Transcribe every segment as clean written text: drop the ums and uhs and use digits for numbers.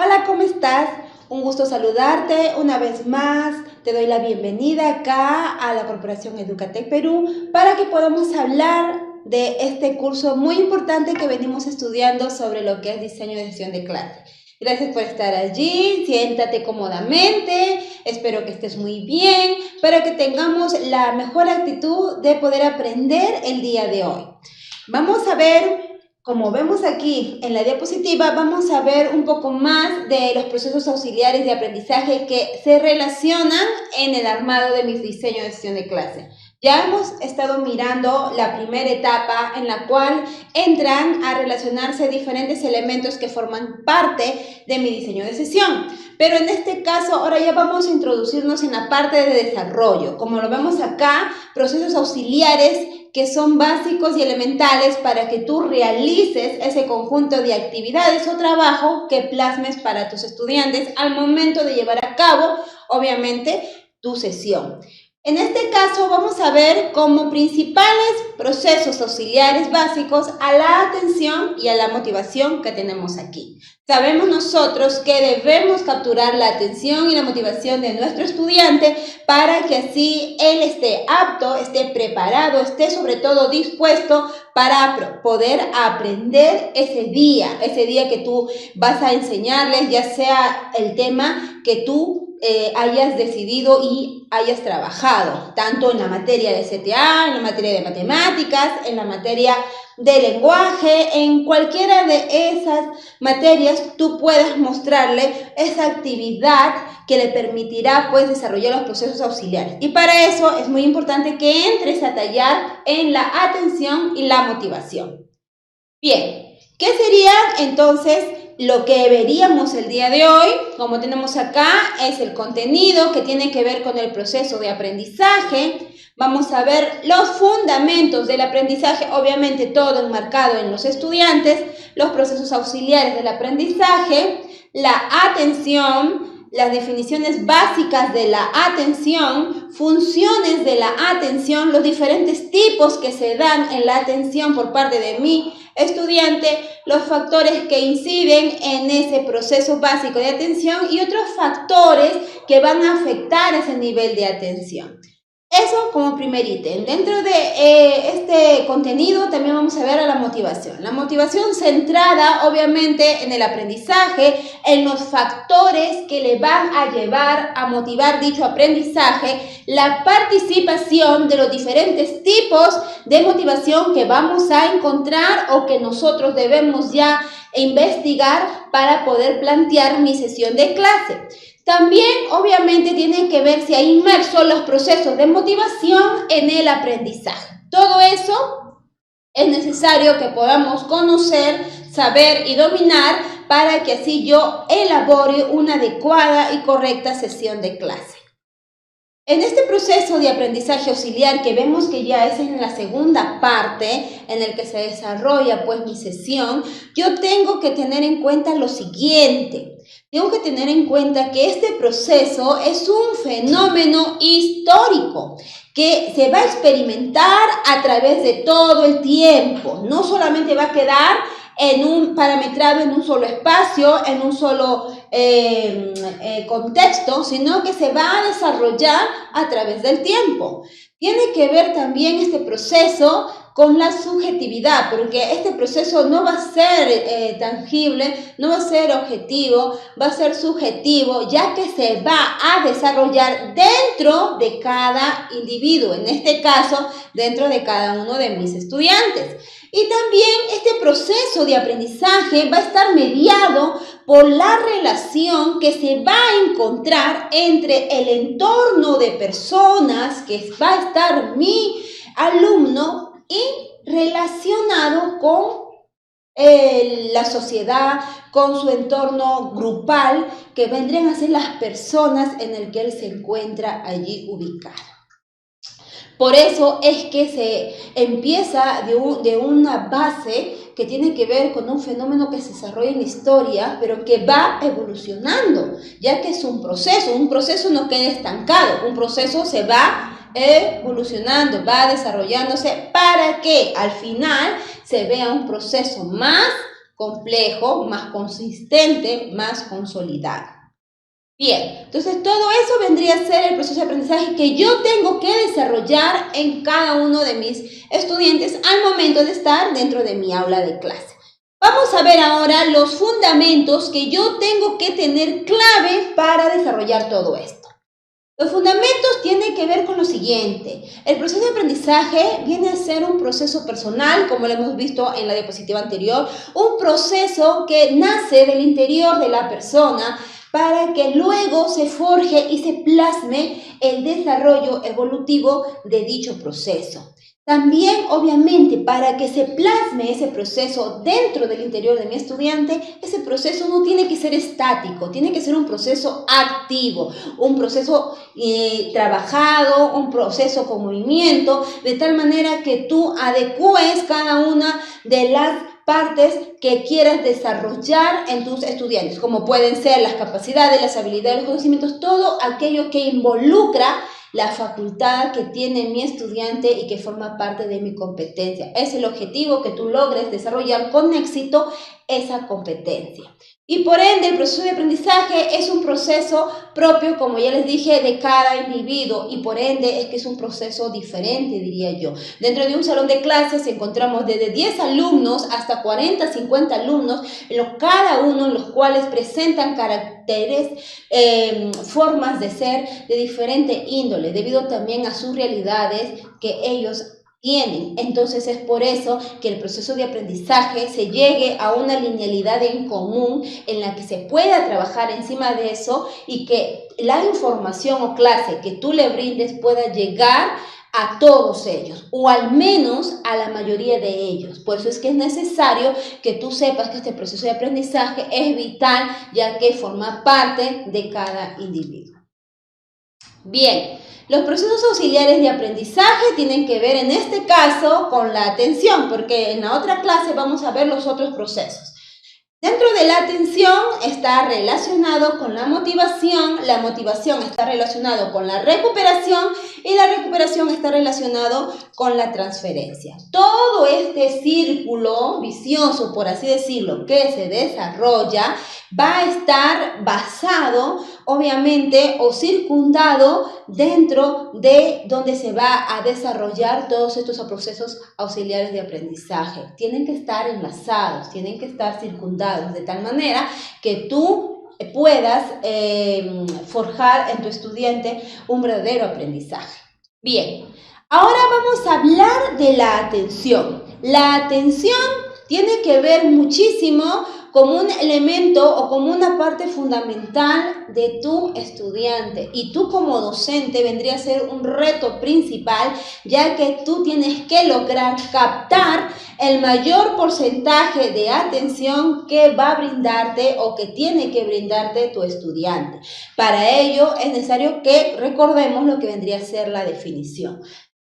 Hola, ¿cómo estás? Un gusto saludarte una vez más. Te doy la bienvenida acá a la Corporación Educatec Perú para que podamos hablar de este curso muy importante que venimos estudiando sobre lo que es diseño de sesión de clase. Gracias por estar allí, siéntate cómodamente, espero que estés muy bien para que tengamos la mejor actitud de poder aprender el día de hoy. Vamos a ver. Como vemos aquí en la diapositiva, vamos a ver un poco más de los procesos auxiliares de aprendizaje que se relacionan en el armado de mis diseños de sesión de clase. Ya hemos estado mirando la primera etapa en la cual entran a relacionarse diferentes elementos que forman parte de mi diseño de sesión. Pero en este caso, ahora ya vamos a introducirnos en la parte de desarrollo. Como lo vemos acá, procesos auxiliares que son básicos y elementales para que tú realices ese conjunto de actividades o trabajo que plasmes para tus estudiantes al momento de llevar a cabo, obviamente, tu sesión. En este caso vamos a ver como principales procesos auxiliares básicos a la atención y a la motivación que tenemos aquí. Sabemos nosotros que debemos capturar la atención y la motivación de nuestro estudiante para que así él esté apto, esté preparado, esté sobre todo dispuesto para poder aprender ese día que tú vas a enseñarles, ya sea el tema que tú hayas decidido y hayas trabajado, tanto en la materia de CTA, en la materia de matemáticas, en la materia de lenguaje, en cualquiera de esas materias tú puedas mostrarle esa actividad que le permitirá pues desarrollar los procesos auxiliares. Y para eso es muy importante que entres a tallar en la atención y la motivación. Bien, ¿qué sería entonces lo que veríamos el día de hoy? Como tenemos acá, es el contenido que tiene que ver con el proceso de aprendizaje. Vamos a ver los fundamentos del aprendizaje, obviamente todo enmarcado en los estudiantes, los procesos auxiliares del aprendizaje, la atención, las definiciones básicas de la atención, funciones de la atención, los diferentes tipos que se dan en la atención por parte de mi estudiante, los factores que inciden en ese proceso básico de atención y otros factores que van a afectar ese nivel de atención. Eso como primer ítem. Dentro de este contenido también vamos a ver a la motivación. La motivación centrada obviamente en el aprendizaje, en los factores que le van a llevar a motivar dicho aprendizaje, la participación de los diferentes tipos de motivación que vamos a encontrar o que nosotros debemos ya investigar para poder plantear mi sesión de clase. También, obviamente, tienen que ver si hay inmersos los procesos de motivación en el aprendizaje. Todo eso es necesario que podamos conocer, saber y dominar para que así yo elabore una adecuada y correcta sesión de clase. En este proceso de aprendizaje auxiliar que vemos que ya es en la segunda parte en el que se desarrolla pues mi sesión, yo tengo que tener en cuenta lo siguiente. Tengo que tener en cuenta que este proceso es un fenómeno histórico que se va a experimentar a través de todo el tiempo. No solamente va a quedar parametrado en un solo espacio, en un solo contexto, sino que se va a desarrollar a través del tiempo. Tiene que ver también este proceso con la subjetividad, porque este proceso no va a ser tangible, no va a ser objetivo, va a ser subjetivo, ya que se va a desarrollar dentro de cada individuo, en este caso, dentro de cada uno de mis estudiantes. Y también este proceso de aprendizaje va a estar mediado por la relación que se va a encontrar entre el entorno de personas que va a estar mi alumno y relacionado con la sociedad, con su entorno grupal, que vendrían a ser las personas en el que él se encuentra allí ubicado. Por eso es que se empieza de una base que tiene que ver con un fenómeno que se desarrolla en la historia, pero que va evolucionando, ya que es un proceso no queda estancado, un proceso se va evolucionando, va desarrollándose para que al final se vea un proceso más complejo, más consistente, más consolidado. Bien, entonces todo eso vendría a ser el proceso de aprendizaje que yo tengo que desarrollar en cada uno de mis estudiantes al momento de estar dentro de mi aula de clase. Vamos a ver ahora los fundamentos que yo tengo que tener clave para desarrollar todo esto. Los fundamentos tienen que ver con lo siguiente. El proceso de aprendizaje viene a ser un proceso personal, como lo hemos visto en la diapositiva anterior, un proceso que nace del interior de la persona para que luego se forje y se plasme el desarrollo evolutivo de dicho proceso. También, obviamente, para que se plasme ese proceso dentro del interior de mi estudiante, ese proceso no tiene que ser estático, tiene que ser un proceso activo, un proceso trabajado, un proceso con movimiento, de tal manera que tú adecúes cada una de las partes que quieras desarrollar en tus estudiantes, como pueden ser las capacidades, las habilidades, los conocimientos, todo aquello que involucra la facultad que tiene mi estudiante y que forma parte de mi competencia. Es el objetivo que tú logres desarrollar con éxito esa competencia. Y por ende, el proceso de aprendizaje es un proceso propio, como ya les dije, de cada individuo y por ende es que es un proceso diferente, diría yo. Dentro de un salón de clases encontramos desde 10 alumnos hasta 40, 50 alumnos, cada uno en los cuales presentan caracteres, formas de ser de diferente índole, debido también a sus realidades que ellos tienen. Entonces es por eso que el proceso de aprendizaje se llegue a una linealidad en común en la que se pueda trabajar encima de eso y que la información o clase que tú le brindes pueda llegar a todos ellos o al menos a la mayoría de ellos. Por eso es que es necesario que tú sepas que este proceso de aprendizaje es vital ya que forma parte de cada individuo. Bien. Los procesos auxiliares de aprendizaje tienen que ver en este caso con la atención, porque en la otra clase vamos a ver los otros procesos. Dentro de la atención está relacionado con la motivación está relacionado con la recuperación y la recuperación está relacionado con la transferencia. Todo este círculo vicioso, por así decirlo, que se desarrolla, va a estar basado, obviamente, o circundado dentro de donde se va a desarrollar todos estos procesos auxiliares de aprendizaje. Tienen que estar enlazados, tienen que estar circundados, de tal manera que tú puedas forjar en tu estudiante un verdadero aprendizaje. Bien, ahora vamos a hablar de la atención. La atención tiene que ver muchísimo como un elemento o como una parte fundamental de tu estudiante. Y tú como docente vendría a ser un reto principal, ya que tú tienes que lograr captar el mayor porcentaje de atención que va a brindarte o que tiene que brindarte tu estudiante. Para ello es necesario que recordemos lo que vendría a ser la definición.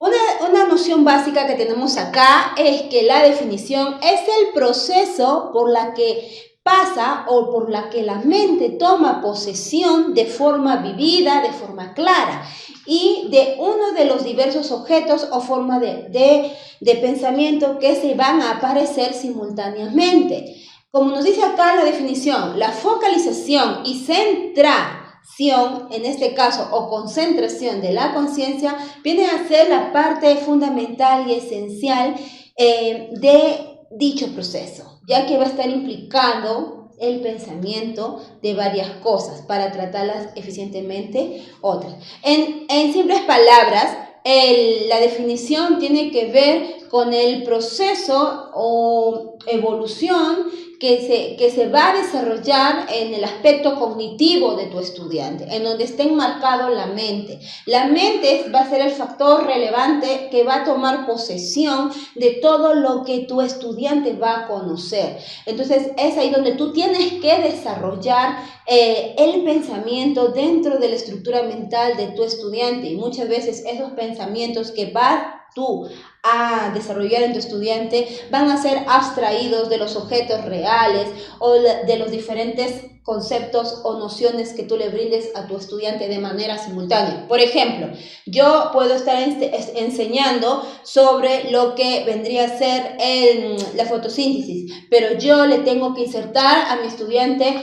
Una noción básica que tenemos acá es que la definición es el proceso por la que pasa o por la que la mente toma posesión de forma vivida, de forma clara y de uno de los diversos objetos o formas de pensamiento que se van a aparecer simultáneamente. Como nos dice acá la definición, la focalización y en este caso, o concentración de la conciencia, viene a ser la parte fundamental y esencial de dicho proceso, ya que va a estar implicando el pensamiento de varias cosas para tratarlas eficientemente otras. En simples palabras, la definición tiene que ver con el proceso o evolución que se va a desarrollar en el aspecto cognitivo de tu estudiante, en donde está enmarcado la mente. La mente va a ser el factor relevante que va a tomar posesión de todo lo que tu estudiante va a conocer. Entonces es ahí donde tú tienes que desarrollar el pensamiento dentro de la estructura mental de tu estudiante y muchas veces esos pensamientos que vas tú a desarrollar en tu estudiante van a ser abstraídos de los objetos reales o de los diferentes conceptos o nociones que tú le brindes a tu estudiante de manera simultánea. Por ejemplo, yo puedo estar enseñando sobre lo que vendría a ser la fotosíntesis, pero yo le tengo que insertar a mi estudiante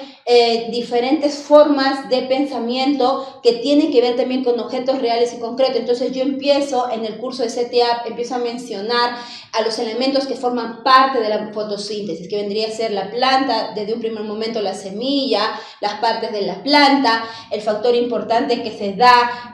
diferentes formas de pensamiento que tienen que ver también con objetos reales y concretos. Entonces yo empiezo en el curso de CTA, empiezo a mencionar a los elementos que forman parte de la fotosíntesis, que vendría a ser la planta, desde un primer momento la semilla, las partes de la planta, el factor importante que se da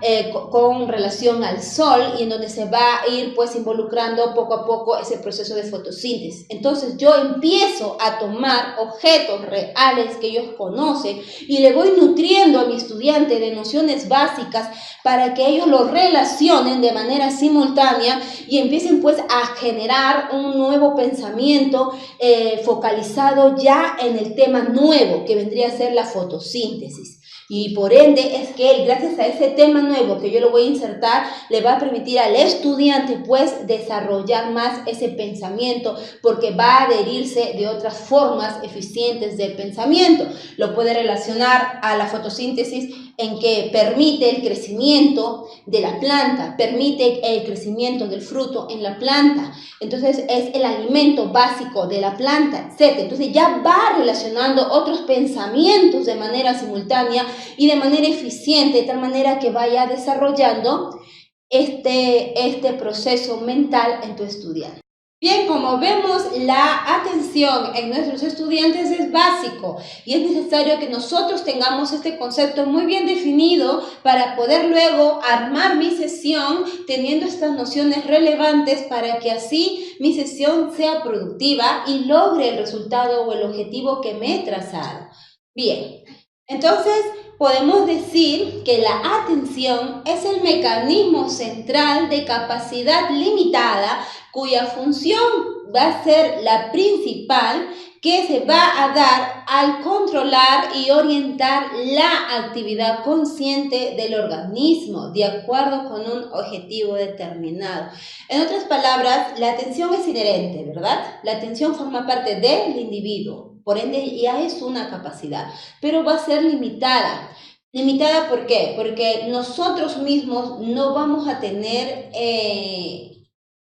con relación al sol y en donde se va a ir pues involucrando poco a poco ese proceso de fotosíntesis. Entonces yo empiezo a tomar objetos reales que ellos conocen y le voy nutriendo a mi estudiante de nociones básicas para que ellos lo relacionen de manera simultánea y empiecen pues a generar un nuevo pensamiento focalizado ya en el tema nuevo que vendría a ser la fotosíntesis. Y por ende es que él, gracias a ese tema nuevo que yo lo voy a insertar, le va a permitir al estudiante pues desarrollar más ese pensamiento, porque va a adherirse de otras formas eficientes del pensamiento. Lo puede relacionar a la fotosíntesis en que permite el crecimiento de la planta, permite el crecimiento del fruto en la planta. Entonces es el alimento básico de la planta, etc. Entonces ya va relacionando otros pensamientos de manera simultánea y de manera eficiente, de tal manera que vaya desarrollando este proceso mental en tu estudiante. Bien, como vemos, la atención en nuestros estudiantes es básico y es necesario que nosotros tengamos este concepto muy bien definido para poder luego armar mi sesión teniendo estas nociones relevantes para que así mi sesión sea productiva y logre el resultado o el objetivo que me he trazado. Bien, entonces podemos decir que la atención es el mecanismo central de capacidad limitada cuya función va a ser la principal que se va a dar al controlar y orientar la actividad consciente del organismo de acuerdo con un objetivo determinado. En otras palabras, la atención es inherente, ¿verdad? La atención forma parte del individuo, por ende ya es una capacidad, pero va a ser limitada. ¿Limitada por qué? Porque nosotros mismos no vamos a tener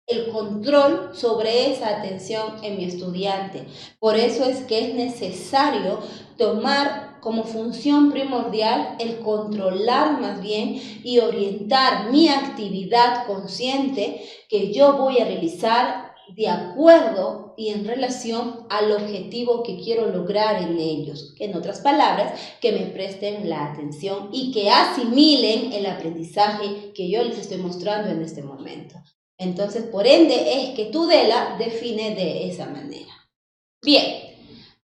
el control sobre esa atención en mi estudiante. Por eso es que es necesario tomar como función primordial el controlar más bien y orientar mi actividad consciente que yo voy a realizar de acuerdo y en relación al objetivo que quiero lograr en ellos. En otras palabras, que me presten la atención y que asimilen el aprendizaje que yo les estoy mostrando en este momento. Entonces, por ende, es que Tudela define de esa manera. Bien,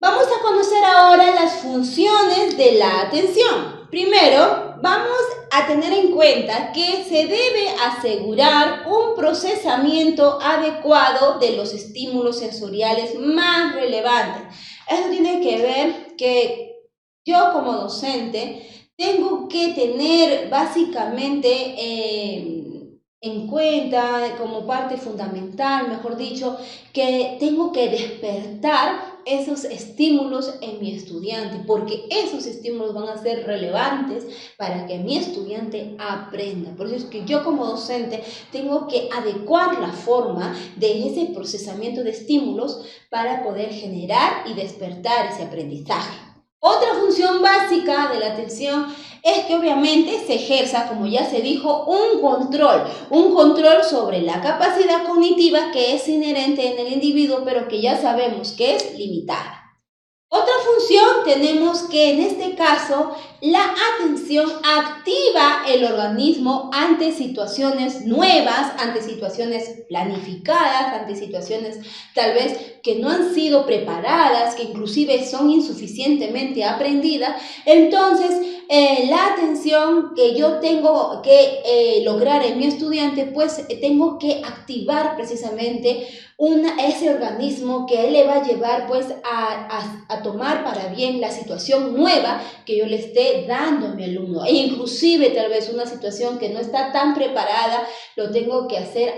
vamos a conocer ahora las funciones de la atención. Primero, vamos a tener en cuenta que se debe asegurar un procesamiento adecuado de los estímulos sensoriales más relevantes. Eso tiene que ver que yo como docente tengo que tener básicamente en cuenta como parte fundamental, mejor dicho, que tengo que despertar esos estímulos en mi estudiante, porque esos estímulos van a ser relevantes para que mi estudiante aprenda. Por eso es que yo como docente tengo que adecuar la forma de ese procesamiento de estímulos para poder generar y despertar ese aprendizaje. Otra función básica de la atención es que obviamente se ejerza, como ya se dijo, un control sobre la capacidad cognitiva que es inherente en el individuo, pero que ya sabemos que es limitada. Otra función tenemos que en este caso la atención activa el organismo ante situaciones nuevas, ante situaciones planificadas, ante situaciones tal vez que no han sido preparadas, que inclusive son insuficientemente aprendidas. Entonces la atención que yo tengo que lograr en mi estudiante, pues tengo que activar precisamente ese organismo que él le va a llevar pues a tomar para bien la situación nueva que yo le esté dando a mi alumno, e inclusive tal vez una situación que no está tan preparada, lo tengo que hacer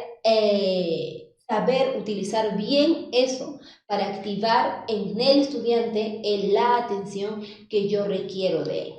saber utilizar bien eso para activar en el estudiante la atención que yo requiero de él.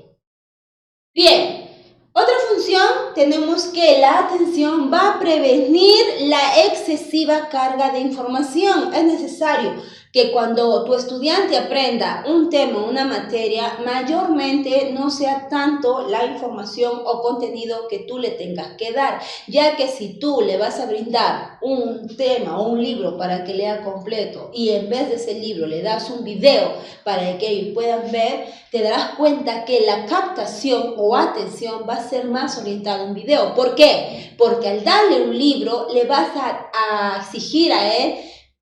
Bien, otra función tenemos que la atención va a prevenir la excesiva carga de información. Es necesario que cuando tu estudiante aprenda un tema, una materia, mayormente no sea tanto la información o contenido que tú le tengas que dar, ya que si tú le vas a brindar un tema o un libro para que lea completo y en vez de ese libro le das un video para que ellos puedan ver, te darás cuenta que la captación o atención va a ser más orientada a un video. ¿Por qué? Porque al darle un libro le vas a exigir a él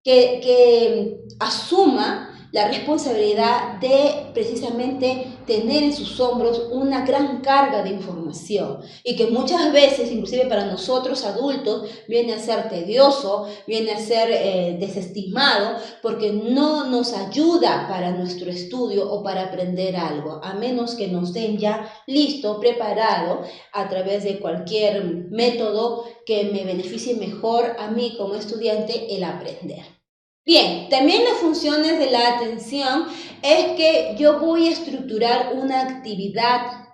que asuma la responsabilidad de precisamente tener en sus hombros una gran carga de información y que muchas veces, inclusive para nosotros adultos, viene a ser tedioso, viene a ser desestimado porque no nos ayuda para nuestro estudio o para aprender algo, a menos que nos den ya listo, preparado a través de cualquier método que me beneficie mejor a mí como estudiante el aprender. Bien, también las funciones de la atención es que yo voy a estructurar una actividad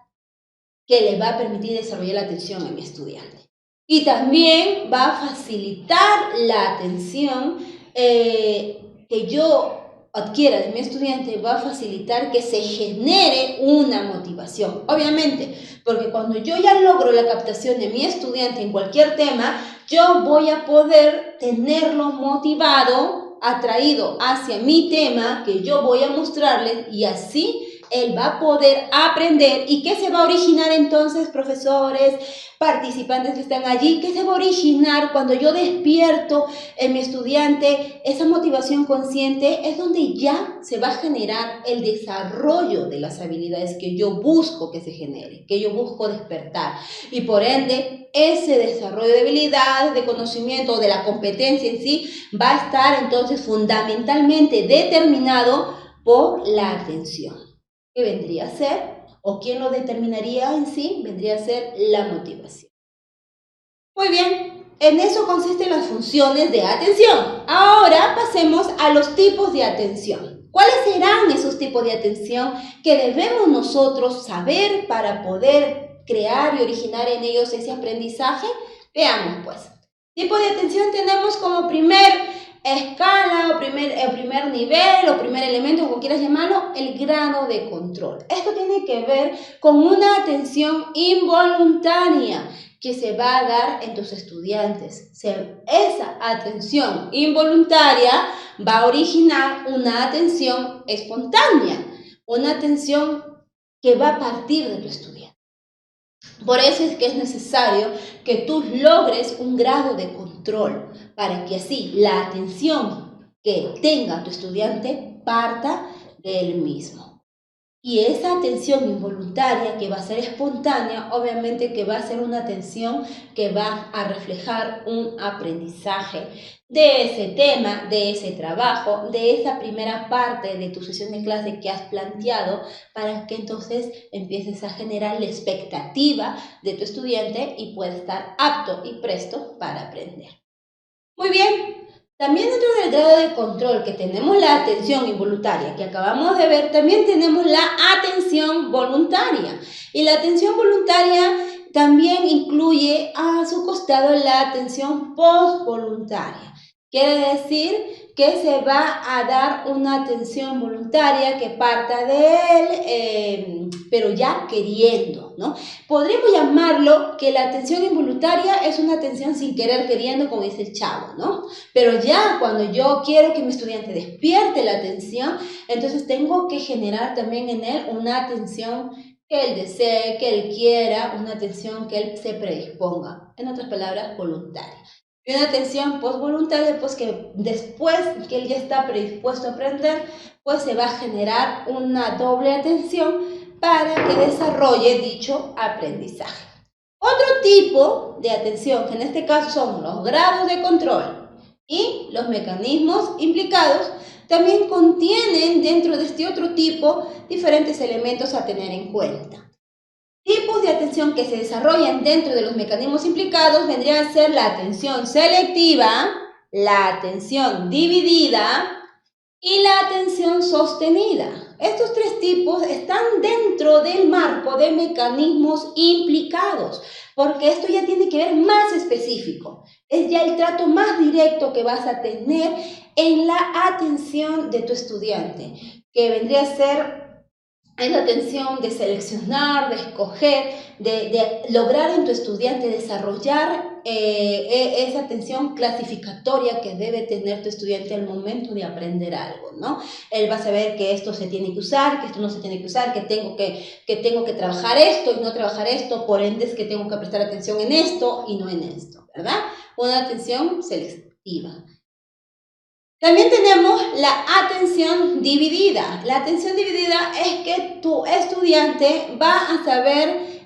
que le va a permitir desarrollar la atención a mi estudiante. Y también va a facilitar la atención que yo adquiera de mi estudiante, va a facilitar que se genere una motivación. Obviamente, porque cuando yo ya logro la captación de mi estudiante en cualquier tema, yo voy a poder tenerlo motivado, atraído hacia mi tema que yo voy a mostrarles y así él va a poder aprender. ¿Y qué se va a originar entonces, profesores, participantes que están allí? ¿Qué se va a originar cuando yo despierto en mi estudiante esa motivación consciente? Es donde ya se va a generar el desarrollo de las habilidades que yo busco que se genere, que yo busco despertar. Y por ende, ese desarrollo de habilidades, de conocimiento, de la competencia en sí, va a estar entonces fundamentalmente determinado por la atención. ¿Qué vendría a ser? ¿O quién lo determinaría en sí? Vendría a ser la motivación. Muy bien, en eso consisten las funciones de atención. Ahora pasemos a los tipos de atención. ¿Cuáles serán esos tipos de atención que debemos nosotros saber para poder crear y originar en ellos ese aprendizaje? Veamos pues. Tipo de atención tenemos como primer escala o primer nivel o primer elemento, como quieras llamarlo, el grado de control. Esto tiene que ver con una atención involuntaria que se va a dar en tus estudiantes. Esa atención involuntaria va a originar una atención espontánea, una atención que va a partir de tu estudiante. Por eso es que es necesario que tú logres un grado de control para que así la atención que tenga tu estudiante parta de él mismo. Y esa atención involuntaria que va a ser espontánea, obviamente que va a ser una atención que va a reflejar un aprendizaje de ese tema, de ese trabajo, de esa primera parte de tu sesión de clase que has planteado, para que entonces empieces a generar la expectativa de tu estudiante y pueda estar apto y presto para aprender. Muy bien. También dentro del grado de control que tenemos la atención involuntaria que acabamos de ver, también tenemos la atención voluntaria. Y la atención voluntaria también incluye a su costado la atención postvoluntaria. Quiere decir que se va a dar una atención voluntaria que parta de él, pero ya queriendo, ¿no? Podríamos llamarlo que la atención involuntaria es una atención sin querer queriendo, como dice el chavo, ¿no? Pero ya cuando yo quiero que mi estudiante despierte la atención, entonces tengo que generar también en él una atención que él desee, que él quiera, una atención que él se predisponga. En otras palabras, voluntaria. Y una atención postvoluntaria, pues que después que él ya está predispuesto a aprender, pues se va a generar una doble atención para que desarrolle dicho aprendizaje. Otro tipo de atención, que en este caso son los grados de control y los mecanismos implicados, también contienen dentro de este otro tipo diferentes elementos a tener en cuenta. Tipos de atención que se desarrollan dentro de los mecanismos implicados vendrían a ser la atención selectiva, la atención dividida y la atención sostenida. Estos tres tipos están dentro del marco de mecanismos implicados, porque esto ya tiene que ver más específico. Es ya el trato más directo que vas a tener en la atención de tu estudiante, que vendría a ser la atención de seleccionar, de escoger, de lograr en tu estudiante desarrollar esa atención clasificatoria que debe tener tu estudiante al momento de aprender algo, ¿no? Él va a saber que esto se tiene que usar, que esto no se tiene que usar, que tengo que trabajar esto y no trabajar esto, por ende es que tengo que prestar atención en esto y no en esto, ¿verdad? Una atención selectiva. También tenemos la atención dividida. La atención dividida es que tu estudiante va a saber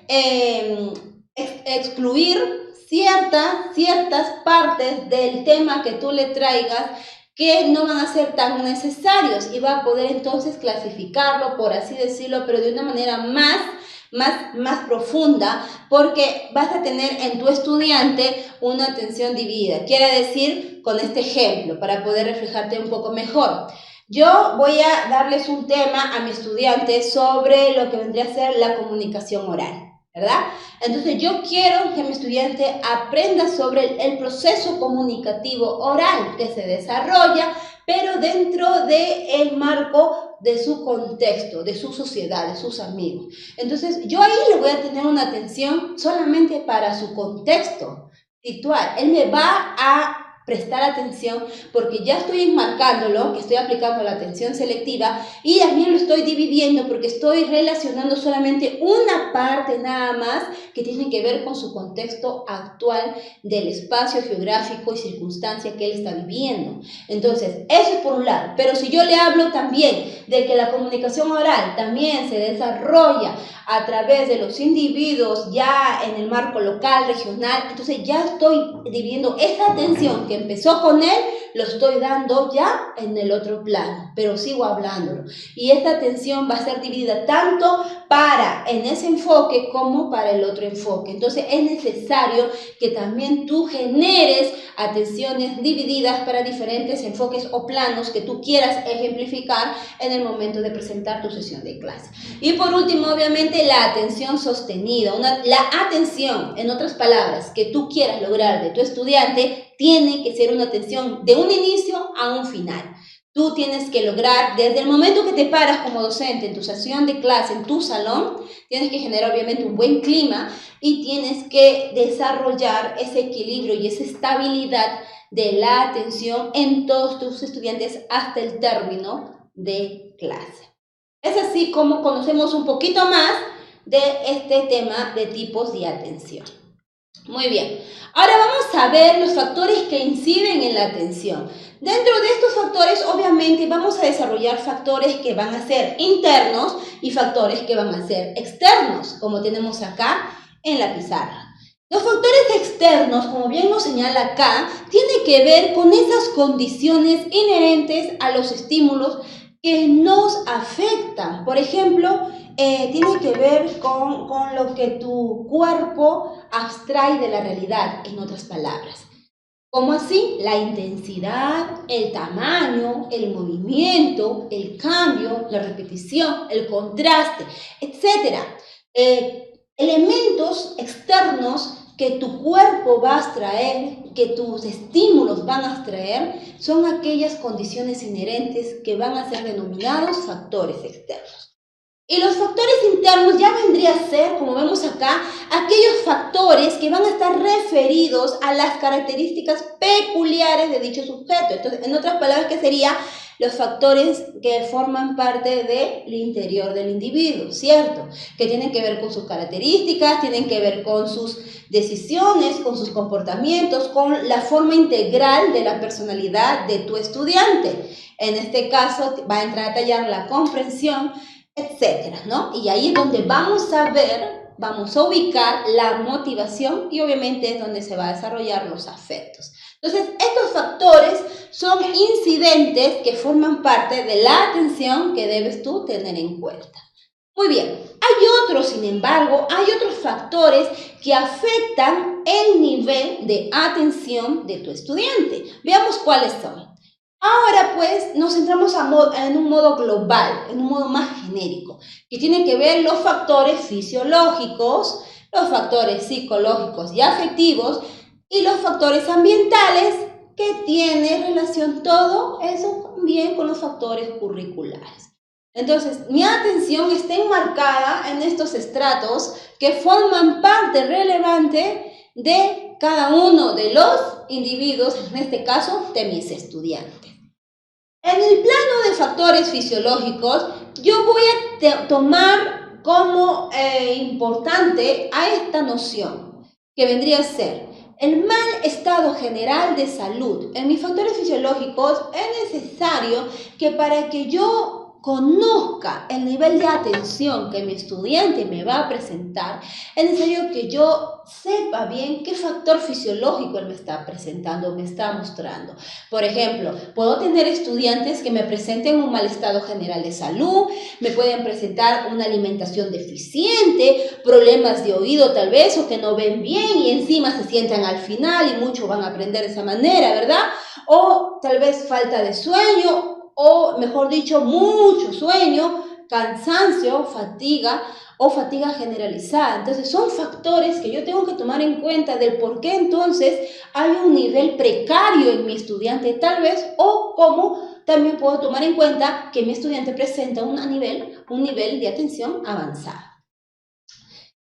excluir ciertas partes del tema que tú le traigas que no van a ser tan necesarios y va a poder entonces clasificarlo, por así decirlo, pero de una manera más profunda, porque vas a tener en tu estudiante una atención dividida. Quiere decir, con este ejemplo, para poder reflejarte un poco mejor, yo voy a darles un tema a mi estudiante sobre lo que vendría a ser la comunicación oral, ¿verdad? Entonces yo quiero que mi estudiante aprenda sobre el proceso comunicativo oral que se desarrolla, pero dentro del marco de su contexto, de su sociedad, de sus amigos. Entonces yo ahí le voy a tener una atención solamente para su contexto situal. Él me va a prestar atención porque ya estoy enmarcándolo, que estoy aplicando la atención selectiva y también lo estoy dividiendo porque estoy relacionando solamente una parte nada más que tiene que ver con su contexto actual del espacio geográfico y circunstancia que él está viviendo. Entonces, eso es por un lado. Pero si yo le hablo también de que la comunicación oral también se desarrolla a través de los individuos ya en el marco local, regional, entonces ya estoy dividiendo esa atención que empezó con él, lo estoy dando ya en el otro plano, pero sigo hablándolo. Y esta atención va a ser dividida tanto para en ese enfoque como para el otro enfoque. Entonces es necesario que también tú generes atenciones divididas para diferentes enfoques o planos que tú quieras ejemplificar en el momento de presentar tu sesión de clase. Y por último, obviamente, la atención sostenida. La atención, en otras palabras, que tú quieras lograr de tu estudiante tiene que ser una atención de un inicio a un final. Tú tienes que lograr, desde el momento que te paras como docente en tu sesión de clase, en tu salón, tienes que generar obviamente un buen clima y tienes que desarrollar ese equilibrio y esa estabilidad de la atención en todos tus estudiantes hasta el término de clase. Es así como conocemos un poquito más de este tema de tipos de atención. Muy bien, ahora vamos a ver los factores que inciden en la atención. Dentro de estos factores, obviamente, vamos a desarrollar factores que van a ser internos y factores que van a ser externos, como tenemos acá en la pizarra. Los factores externos, como bien nos señala acá, tienen que ver con esas condiciones inherentes a los estímulos que nos afectan. Por ejemplo, tiene que ver con lo que tu cuerpo abstrae de la realidad, en otras palabras. ¿Cómo así? La intensidad, el tamaño, el movimiento, el cambio, la repetición, el contraste, etc. Elementos externos que tu cuerpo va a abstraer, que tus estímulos van a abstraer, son aquellas condiciones inherentes que van a ser denominados factores externos. Y los factores internos ya vendría a ser, como vemos acá, aquellos factores que van a estar referidos a las características peculiares de dicho sujeto. Entonces, en otras palabras, ¿qué serían los factores que forman parte del interior del individuo? ¿Cierto? Que tienen que ver con sus características, tienen que ver con sus decisiones, con sus comportamientos, con la forma integral de la personalidad de tu estudiante. En este caso, va a entrar a tallar la comprensión, etcétera, ¿no? Y ahí es donde vamos a ver, vamos a ubicar la motivación y obviamente es donde se va a desarrollar los afectos. Entonces, estos factores son incidentes que forman parte de la atención que debes tú tener en cuenta. Muy bien, hay otros, sin embargo, hay otros factores que afectan el nivel de atención de tu estudiante. Veamos cuáles son. Ahora pues nos centramos en un modo global, en un modo más genérico, que tiene que ver los factores fisiológicos, los factores psicológicos y afectivos y los factores ambientales, que tiene relación todo eso también con los factores curriculares. Entonces, mi atención está enmarcada en estos estratos que forman parte relevante de cada uno de los individuos, en este caso de mis estudiantes. En el plano de factores fisiológicos, yo voy a tomar como importante a esta noción, que vendría a ser el mal estado general de salud. En mis factores fisiológicos es necesario que para que yo conozca el nivel de atención que mi estudiante me va a presentar, es necesario que yo sepa bien qué factor fisiológico él me está presentando, me está mostrando. Por ejemplo, puedo tener estudiantes que me presenten un mal estado general de salud, me pueden presentar una alimentación deficiente, problemas de oído tal vez, o que no ven bien y encima se sientan al final y muchos van a aprender de esa manera, ¿verdad? O tal vez falta de sueño, o mejor dicho, mucho sueño, cansancio, fatiga o fatiga generalizada. Entonces son factores que yo tengo que tomar en cuenta del por qué entonces hay un nivel precario en mi estudiante tal vez, o cómo también puedo tomar en cuenta que mi estudiante presenta un nivel de atención avanzada.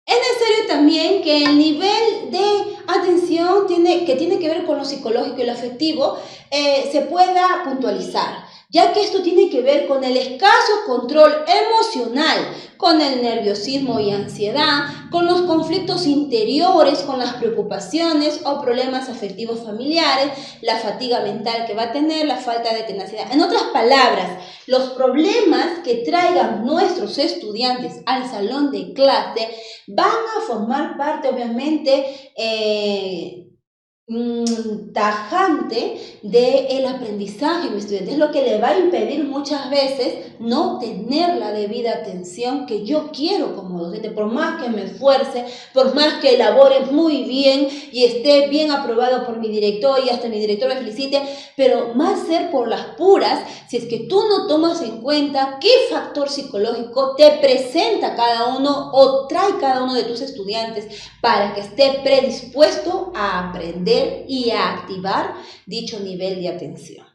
Es necesario también que el nivel de atención que tiene que ver con lo psicológico y lo afectivo se pueda puntualizar, ya que esto tiene que ver con el escaso control emocional, con el nerviosismo y ansiedad, con los conflictos interiores, con las preocupaciones o problemas afectivos familiares, la fatiga mental que va a tener, la falta de tenacidad. En otras palabras, los problemas que traigan nuestros estudiantes al salón de clase van a formar parte, obviamente, tajante del aprendizaje de mi estudiante. Es lo que le va a impedir muchas veces no tener la debida atención que yo quiero como docente, por más que me esfuerce, por más que elabore muy bien y esté bien aprobado por mi director y hasta mi director me felicite, pero más ser por las puras, si es que tú no tomas en cuenta qué factor psicológico te presenta cada uno o trae cada uno de tus estudiantes para que esté predispuesto a aprender y a activar dicho nivel de atención.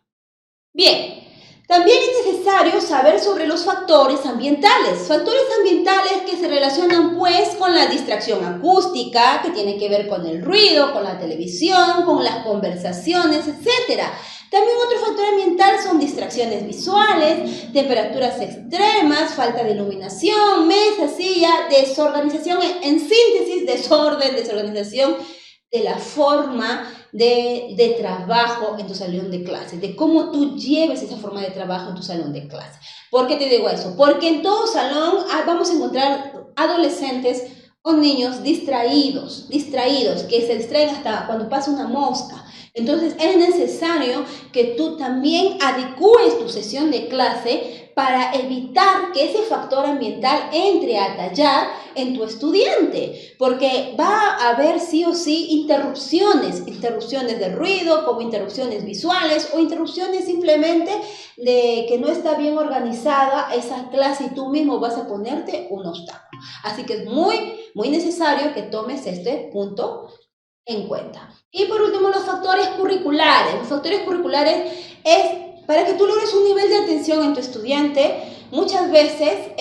Bien, también es necesario saber sobre los factores ambientales. Factores ambientales que se relacionan pues con la distracción acústica, que tiene que ver con el ruido, con la televisión, con las conversaciones, etc. También otro factor ambiental son distracciones visuales, temperaturas extremas, falta de iluminación, mesa, silla, desorganización, en síntesis, desorden, desorganización de la forma de trabajo en tu salón de clase, de cómo tú lleves esa forma de trabajo en tu salón de clase. ¿Por qué te digo eso? Porque en todo salón vamos a encontrar adolescentes o niños distraídos, que se distraen hasta cuando pasa una mosca. Entonces es necesario que tú también adecúes tu sesión de clase para evitar que ese factor ambiental entre a tallar en tu estudiante, porque va a haber sí o sí interrupciones de ruido, como interrupciones visuales o interrupciones simplemente de que no está bien organizada esa clase y tú mismo vas a ponerte un obstáculo. Así que es muy necesario que tomes este punto en cuenta. Y por último, los factores curriculares. Los factores curriculares es para que tú logres un nivel de atención en tu estudiante. Muchas veces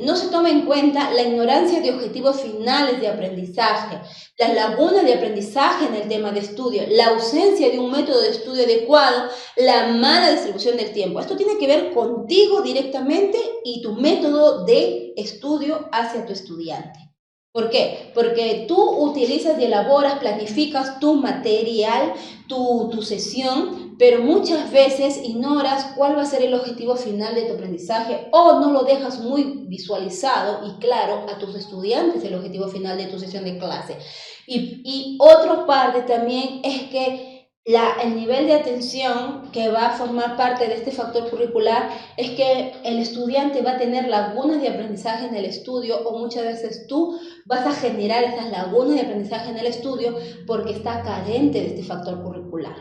no se toma en cuenta la ignorancia de objetivos finales de aprendizaje, las lagunas de aprendizaje en el tema de estudio, la ausencia de un método de estudio adecuado, la mala distribución del tiempo. Esto tiene que ver contigo directamente y tu método de estudio hacia tu estudiante. ¿Por qué? Porque tú utilizas y elaboras, planificas tu material, tu sesión, pero muchas veces ignoras cuál va a ser el objetivo final de tu aprendizaje o no lo dejas muy visualizado y claro a tus estudiantes el objetivo final de tu sesión de clase. Y otra parte también es que el nivel de atención que va a formar parte de este factor curricular es que el estudiante va a tener lagunas de aprendizaje en el estudio, o muchas veces tú vas a generar esas lagunas de aprendizaje en el estudio porque está carente de este factor curricular.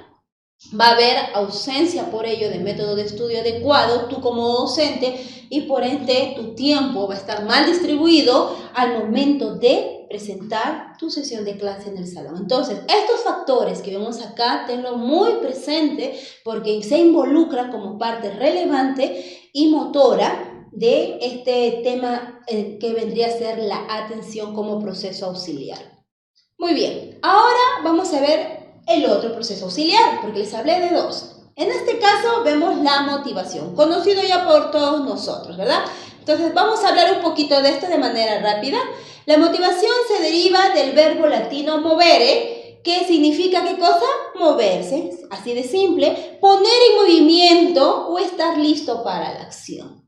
Va a haber ausencia por ello de método de estudio adecuado, tú como docente, y por ende tu tiempo va a estar mal distribuido al momento de presentar tu sesión de clase en el salón. Entonces, estos factores que vemos acá, tenlo muy presente porque se involucran como parte relevante y motora de este tema que vendría a ser la atención como proceso auxiliar. Muy bien, ahora vamos a ver el otro proceso auxiliar, porque les hablé de dos. En este caso vemos la motivación, conocido ya por todos nosotros, ¿verdad? Entonces vamos a hablar un poquito de esto de manera rápida. La motivación se deriva del verbo latino movere, que significa ¿qué cosa? Moverse, así de simple, poner en movimiento o estar listo para la acción.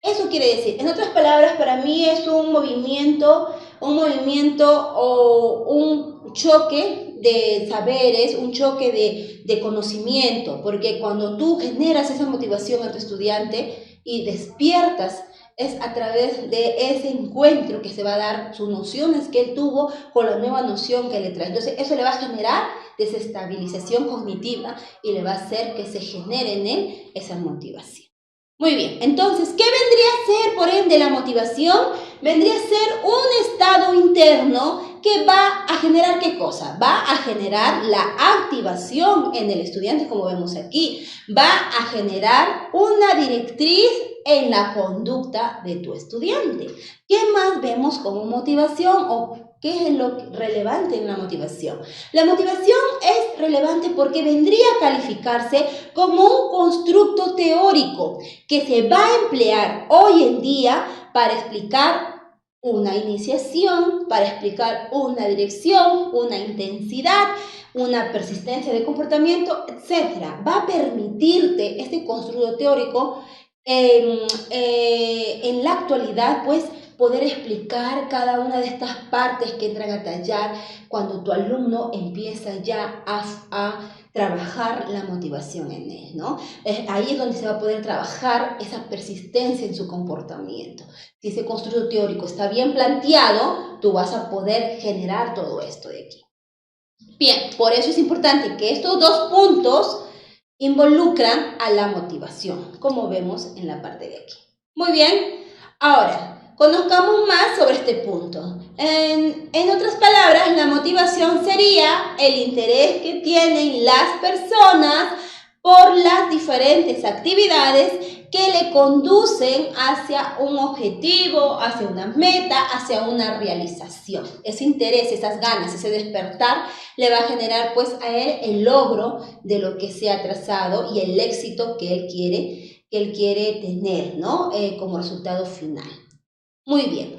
Eso quiere decir, en otras palabras, para mí es un movimiento o un choque de saberes, un choque de conocimiento, porque cuando tú generas esa motivación a tu estudiante y despiertas, es a través de ese encuentro que se va a dar sus nociones que él tuvo con la nueva noción que le trae. Entonces, eso le va a generar desestabilización cognitiva y le va a hacer que se genere en él esa motivación. Muy bien, entonces, ¿qué vendría a ser, por ende, la motivación? Vendría a ser un estado interno que va a generar ¿qué cosa? Va a generar la activación en el estudiante, como vemos aquí. Va a generar una directriz en la conducta de tu estudiante. ¿Qué más vemos como motivación o qué es lo relevante en la motivación? La motivación es relevante porque vendría a calificarse como un constructo teórico que se va a emplear hoy en día para explicar una iniciación, para explicar una dirección, una intensidad, una persistencia de comportamiento, etc. Va a permitirte este constructo teórico en la actualidad, pues, poder explicar cada una de estas partes que entran a tallar cuando tu alumno empieza ya a trabajar la motivación en él, ¿no? Ahí es donde se va a poder trabajar esa persistencia en su comportamiento. Si ese constructo teórico está bien planteado, tú vas a poder generar todo esto de aquí. Bien, por eso es importante que estos dos puntos involucran a la motivación, como vemos en la parte de aquí. Muy bien, ahora, conozcamos más sobre este punto. En otras palabras, la motivación sería el interés que tienen las personas por las diferentes actividades que le conducen hacia un objetivo, hacia una meta, hacia una realización. Ese interés, esas ganas, ese despertar le va a generar pues a él el logro de lo que se ha trazado y el éxito que él quiere tener, ¿no? Como resultado final. Muy bien.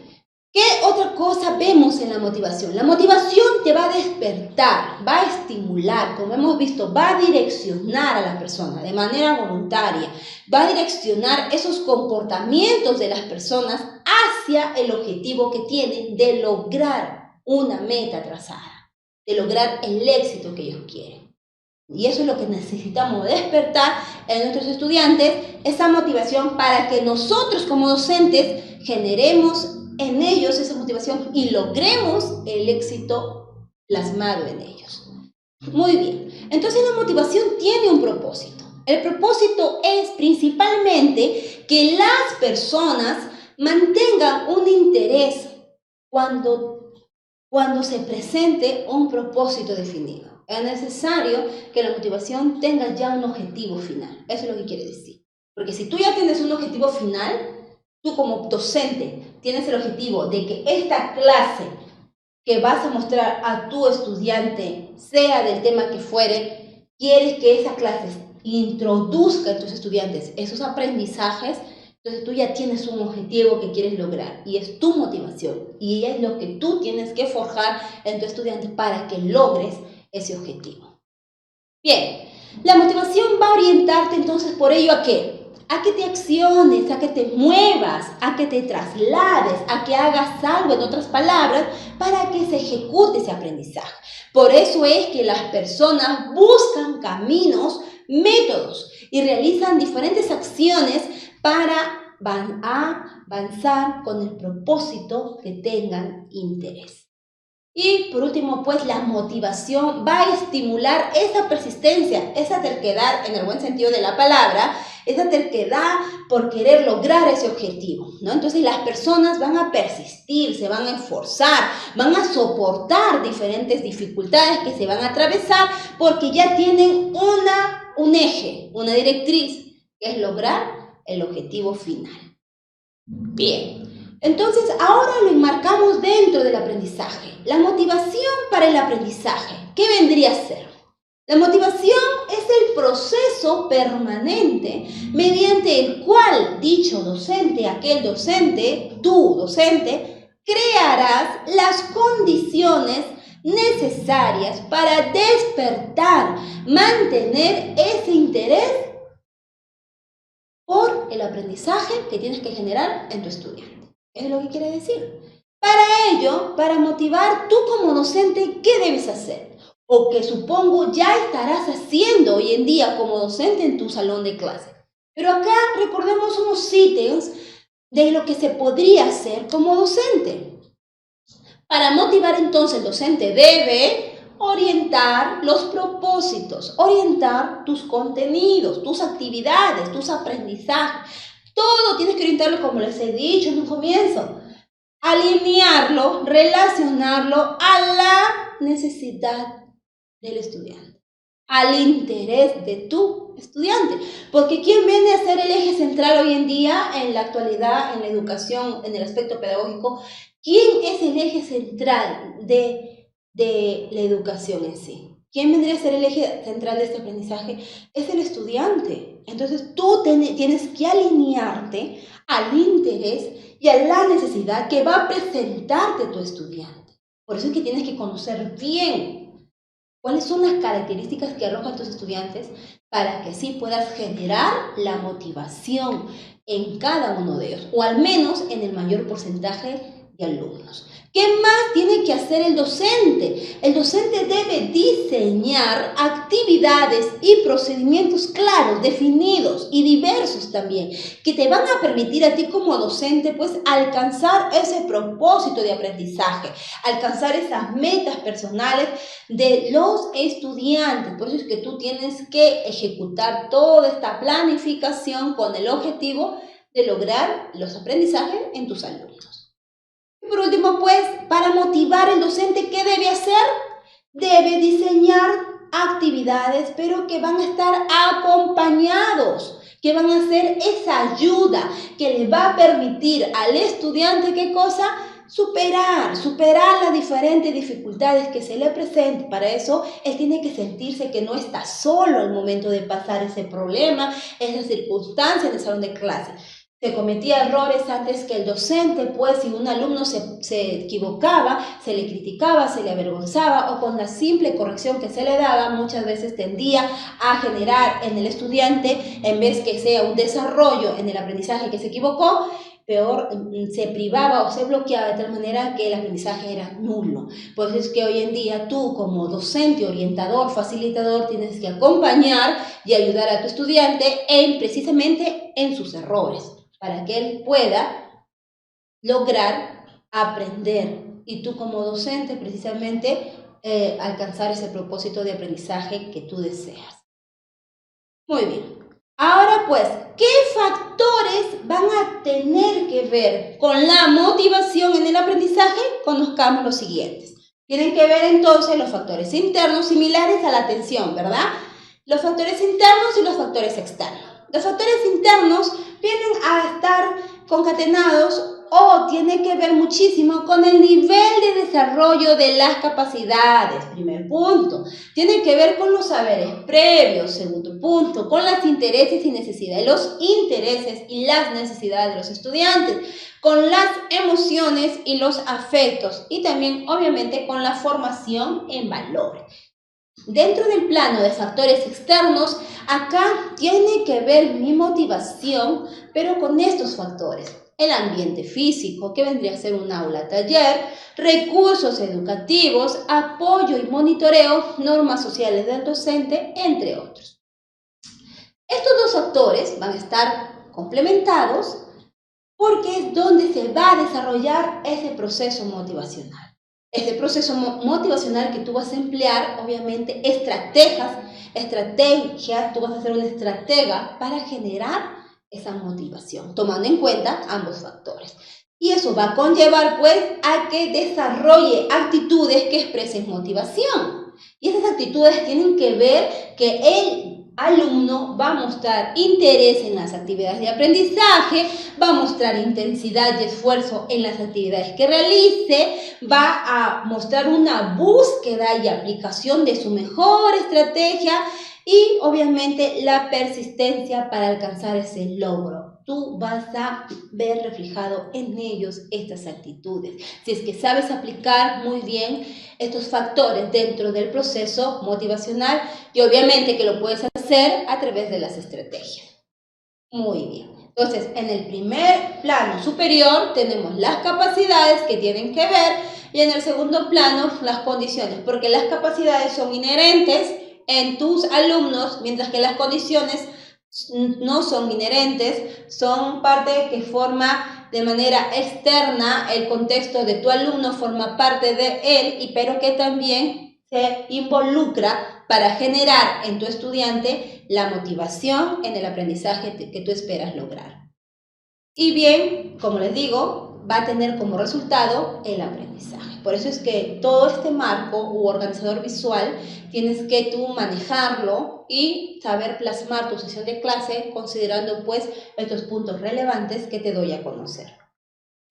¿Qué otra cosa vemos en la motivación? La motivación te va a despertar, va a estimular, como hemos visto, va a direccionar a la persona de manera voluntaria, va a direccionar esos comportamientos de las personas hacia el objetivo que tienen de lograr una meta trazada, de lograr el éxito que ellos quieren. Y eso es lo que necesitamos despertar en nuestros estudiantes, esa motivación para que nosotros como docentes generemos en ellos esa motivación y logremos el éxito plasmado en ellos. Muy bien, entonces la motivación tiene un propósito. El propósito es principalmente que las personas mantengan un interés cuando se presente un propósito definido. Es necesario que la motivación tenga ya un objetivo final. Eso es lo que quiere decir. Porque si tú ya tienes un objetivo final, tú como docente tienes el objetivo de que esta clase que vas a mostrar a tu estudiante, sea del tema que fuere, quieres que esa clase introduzca en tus estudiantes esos aprendizajes, entonces tú ya tienes un objetivo que quieres lograr y es tu motivación y es lo que tú tienes que forjar en tu estudiante para que logres ese objetivo. Bien, la motivación va a orientarte entonces por ello ¿a qué? a que te acciones, a que te muevas, a que te traslades, a que hagas algo, en otras palabras, para que se ejecute ese aprendizaje. Por eso es que las personas buscan caminos, métodos y realizan diferentes acciones para avanzar con el propósito que tengan interés. Y por último, pues la motivación va a estimular esa persistencia, esa terquedad en el buen sentido de la palabra, esa terquedad por querer lograr ese objetivo, ¿no? Entonces las personas van a persistir, se van a esforzar, van a soportar diferentes dificultades que se van a atravesar porque ya tienen un eje, una directriz, que es lograr el objetivo final. Bien. Entonces, ahora lo enmarcamos dentro del aprendizaje. La motivación para el aprendizaje, ¿qué vendría a ser? La motivación es el proceso permanente mediante el cual dicho docente, aquel docente, tú docente, crearás las condiciones necesarias para despertar, mantener ese interés por el aprendizaje que tienes que generar en tu estudiante. Es lo que quiere decir. Para ello, para motivar tú como docente, ¿qué debes hacer? O que supongo ya estarás haciendo hoy en día como docente en tu salón de clase. Pero acá recordemos unos ítems de lo que se podría hacer como docente. Para motivar entonces el docente debe orientar los propósitos, orientar tus contenidos, tus actividades, tus aprendizajes. Todo tienes que orientarlo como les he dicho en un comienzo. Alinearlo, relacionarlo a la necesidad del estudiante, al interés de tu estudiante. Porque ¿quién viene a ser el eje central hoy en día en la actualidad, en la educación, en el aspecto pedagógico? ¿Quién es el eje central de la educación en sí? ¿Quién vendría a ser el eje central de este aprendizaje? Es el estudiante. Entonces tú tienes que alinearte al interés y a la necesidad que va a presentarte tu estudiante. Por eso es que tienes que conocer bien cuáles son las características que arrojan tus estudiantes para que así puedas generar la motivación en cada uno de ellos, o al menos en el mayor porcentaje de alumnos. ¿Qué más tiene que hacer el docente? El docente debe diseñar actividades y procedimientos claros, definidos y diversos también, que te van a permitir a ti como docente pues alcanzar ese propósito de aprendizaje, alcanzar esas metas personales de los estudiantes. Por eso es que tú tienes que ejecutar toda esta planificación con el objetivo de lograr los aprendizajes en tus alumnos. Por último, pues, para motivar al docente, ¿qué debe hacer? Debe diseñar actividades, pero que van a estar acompañados, que van a ser esa ayuda que le va a permitir al estudiante, ¿qué cosa? Superar las diferentes dificultades que se le presenten. Para eso, él tiene que sentirse que no está solo al momento de pasar ese problema, esa circunstancia en el salón de clase. Se cometía errores antes que el docente, pues si un alumno se equivocaba, se le criticaba, se le avergonzaba o con la simple corrección que se le daba, muchas veces tendía a generar en el estudiante, en vez que sea un desarrollo en el aprendizaje que se equivocó, peor se privaba o se bloqueaba de tal manera que el aprendizaje era nulo. Pues es que hoy en día tú como docente, orientador, facilitador, tienes que acompañar y ayudar a tu estudiante precisamente en sus errores, para que él pueda lograr aprender y tú como docente precisamente alcanzar ese propósito de aprendizaje que tú deseas. Muy bien. Ahora pues, ¿qué factores van a tener que ver con la motivación en el aprendizaje? Conozcamos los siguientes. Tienen que ver entonces los factores internos similares a la atención, ¿verdad? Los factores internos y los factores externos. Los factores internos vienen a estar concatenados o tienen que ver muchísimo con el nivel de desarrollo de las capacidades, primer punto. Tiene que ver con los saberes previos, segundo punto, con los intereses y necesidades, los intereses y las necesidades de los estudiantes, con las emociones y los afectos y también obviamente con la formación en valores. Dentro del plano de factores externos, acá tiene que ver mi motivación, pero con estos factores. El ambiente físico, que vendría a ser un aula taller, recursos educativos, apoyo y monitoreo, normas sociales del docente, entre otros. Estos dos factores van a estar complementados porque es donde se va a desarrollar ese proceso motivacional. Ese proceso motivacional que tú vas a emplear, obviamente, estrategias, tú vas a ser una estratega para generar esa motivación, tomando en cuenta ambos factores. Y eso va a conllevar, pues, a que desarrolle actitudes que expresen motivación. Y esas actitudes tienen que ver que el alumno va a mostrar interés en las actividades de aprendizaje, va a mostrar intensidad y esfuerzo en las actividades que realice, va a mostrar una búsqueda y aplicación de su mejor estrategia y obviamente la persistencia para alcanzar ese logro. Tú vas a ver reflejado en ellos estas actitudes. Si es que sabes aplicar muy bien estos factores dentro del proceso motivacional y obviamente que lo puedes hacer a través de las estrategias. Muy bien. Entonces, en el primer plano superior tenemos las capacidades que tienen que ver y en el segundo plano las condiciones, porque las capacidades son inherentes en tus alumnos, mientras que las condiciones no son inherentes, son parte que forma de manera externa el contexto de tu alumno, forma parte de él, pero que también se involucra para generar en tu estudiante la motivación en el aprendizaje que tú esperas lograr. Y bien, como les digo, va a tener como resultado el aprendizaje. Por eso es que todo este marco u organizador visual tienes que tú manejarlo y saber plasmar tu sesión de clase considerando pues estos puntos relevantes que te doy a conocer.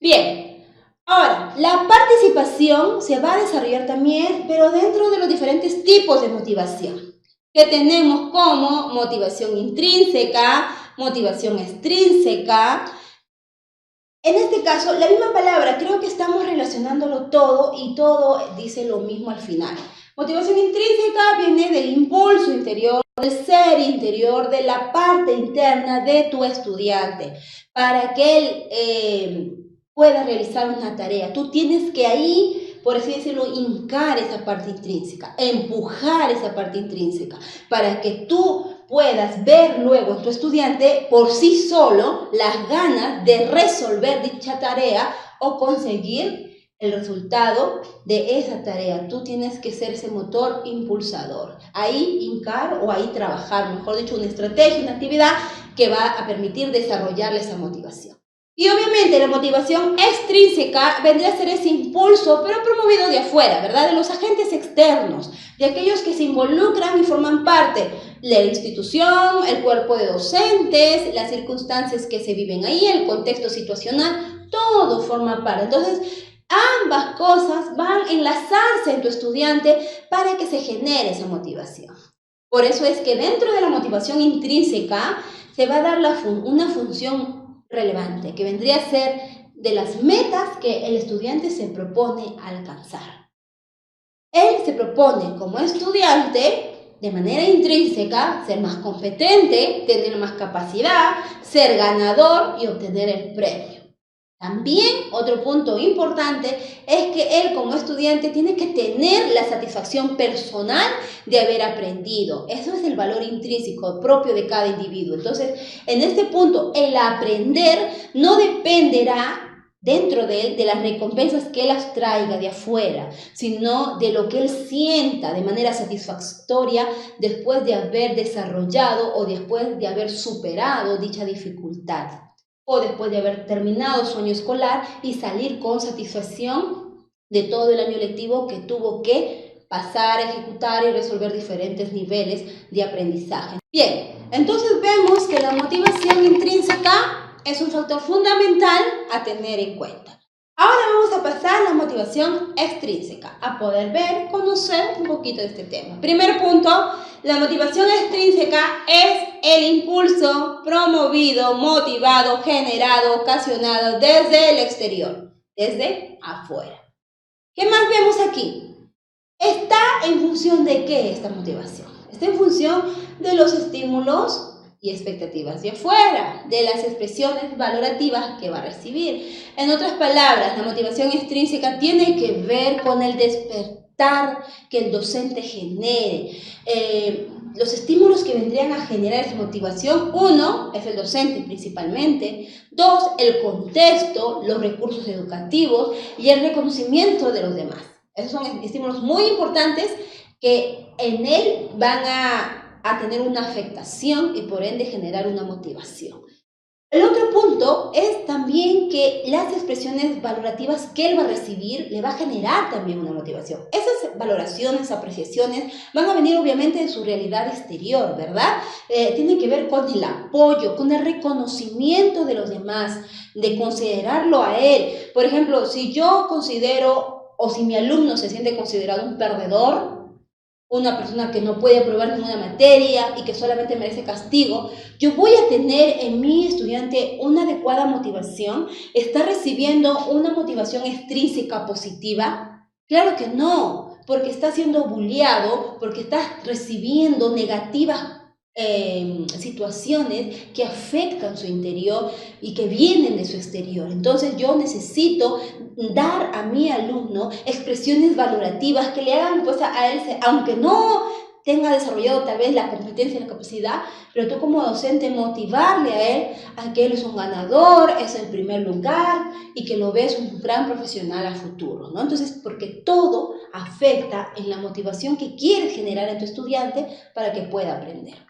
Bien, ahora, la participación se va a desarrollar también, pero dentro de los diferentes tipos de motivación que tenemos como motivación intrínseca, motivación extrínseca. En este caso, la misma palabra, creo que estamos relacionándolo todo y todo dice lo mismo al final. Motivación intrínseca viene del impulso interior, del ser interior, de la parte interna de tu estudiante, para que él pueda realizar una tarea. Tú tienes que ahí, por así decirlo, hincar esa parte intrínseca, empujar esa parte intrínseca, para que tú puedas ver luego en tu estudiante por sí solo las ganas de resolver dicha tarea o conseguir el resultado de esa tarea. Tú tienes que ser ese motor impulsador. Ahí hincar o ahí trabajar, mejor dicho, una estrategia, una actividad que va a permitir desarrollarle esa motivación. Y obviamente la motivación extrínseca vendría a ser ese impulso, pero promovido de afuera, ¿verdad? De los agentes externos, de aquellos que se involucran y forman parte de la institución, el cuerpo de docentes, las circunstancias que se viven ahí, el contexto situacional, todo forma parte. Entonces, ambas cosas van a enlazarse en tu estudiante para que se genere esa motivación. Por eso es que dentro de la motivación intrínseca se va a dar una función relevante, que vendría a ser de las metas que el estudiante se propone alcanzar. Él se propone como estudiante, de manera intrínseca, ser más competente, tener más capacidad, ser ganador y obtener el premio. También otro punto importante es que él como estudiante tiene que tener la satisfacción personal de haber aprendido. Eso es el valor intrínseco propio de cada individuo. Entonces, en este punto, el aprender no dependerá dentro de él de las recompensas que él traiga de afuera, sino de lo que él sienta de manera satisfactoria después de haber desarrollado o después de haber superado dicha dificultad, o después de haber terminado su año escolar y salir con satisfacción de todo el año lectivo que tuvo que pasar, ejecutar y resolver diferentes niveles de aprendizaje. Bien, entonces vemos que la motivación intrínseca es un factor fundamental a tener en cuenta. Ahora vamos a pasar a la motivación extrínseca, a poder ver, conocer un poquito de este tema. Primer punto, la motivación extrínseca es el impulso promovido, motivado, generado, ocasionado desde el exterior, desde afuera. ¿Qué más vemos aquí? ¿Está en función de qué esta motivación? Está en función de los estímulos y expectativas de afuera, de las expresiones valorativas que va a recibir. En otras palabras, la motivación extrínseca tiene que ver con el despertar que el docente genere. Los estímulos que vendrían a generar esa motivación, uno, es el docente principalmente, dos, el contexto, los recursos educativos y el reconocimiento de los demás. Esos son estímulos muy importantes que en él van a tener una afectación y por ende generar una motivación. El otro punto es también que las expresiones valorativas que él va a recibir le va a generar también una motivación. Esas valoraciones, apreciaciones van a venir obviamente de su realidad exterior, ¿verdad? Tiene que ver con el apoyo, con el reconocimiento de los demás, de considerarlo a él. Por ejemplo, si yo considero o si mi alumno se siente considerado un perdedor, una persona que no puede aprobar ninguna materia y que solamente merece castigo, yo voy a tener en mi estudiante una adecuada motivación. ¿Está recibiendo una motivación extrínseca positiva? Claro que no, porque está siendo bulleado, porque está recibiendo negativas situaciones que afectan su interior y que vienen de su exterior. Entonces yo necesito dar a mi alumno expresiones valorativas que le hagan pues a él, aunque no tenga desarrollado tal vez la competencia y la capacidad, pero tú como docente motivarle a él a que él es un ganador, es el primer lugar y que lo ves un gran profesional a futuro, ¿no? Entonces, porque todo afecta en la motivación que quieres generar en tu estudiante para que pueda aprender.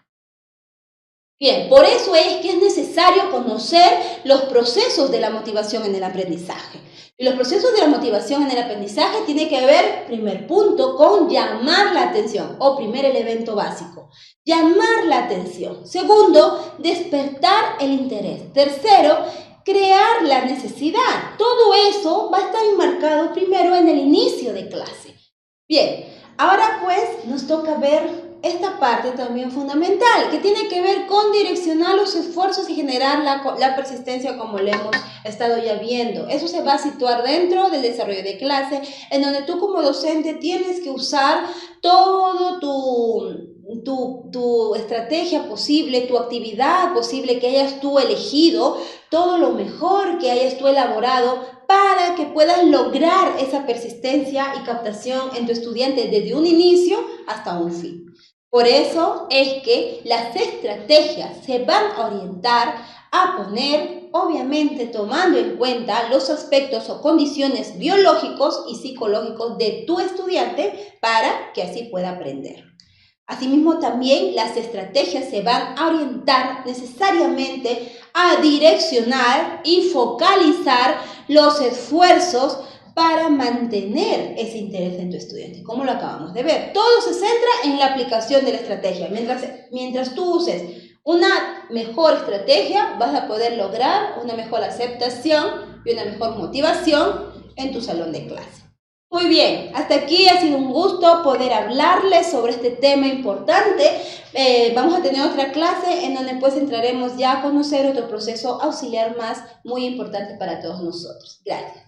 Bien, por eso es que es necesario conocer los procesos de la motivación en el aprendizaje. Y los procesos de la motivación en el aprendizaje tienen que ver, primer punto, con llamar la atención, o primer elemento básico, llamar la atención. Segundo, despertar el interés. Tercero, crear la necesidad. Todo eso va a estar enmarcado primero en el inicio de clase. Bien, ahora pues nos toca ver esta parte también fundamental, que tiene que ver con direccionar los esfuerzos y generar la persistencia como le hemos estado ya viendo. Eso se va a situar dentro del desarrollo de clase, en donde tú como docente tienes que usar todo tu estrategia posible, tu actividad posible que hayas tú elegido, todo lo mejor que hayas tú elaborado para que puedas lograr esa persistencia y captación en tu estudiante desde un inicio hasta un fin. Por eso es que las estrategias se van a orientar a poner, obviamente tomando en cuenta los aspectos o condiciones biológicos y psicológicos de tu estudiante para que así pueda aprender. Asimismo, también las estrategias se van a orientar necesariamente a direccionar y focalizar los esfuerzos para mantener ese interés en tu estudiante, como lo acabamos de ver. Todo se centra en la aplicación de la estrategia. Mientras tú uses una mejor estrategia, vas a poder lograr una mejor aceptación y una mejor motivación en tu salón de clase. Muy bien, hasta aquí ha sido un gusto poder hablarles sobre este tema importante. Vamos a tener otra clase en donde pues entraremos ya a conocer otro proceso auxiliar más muy importante para todos nosotros. Gracias.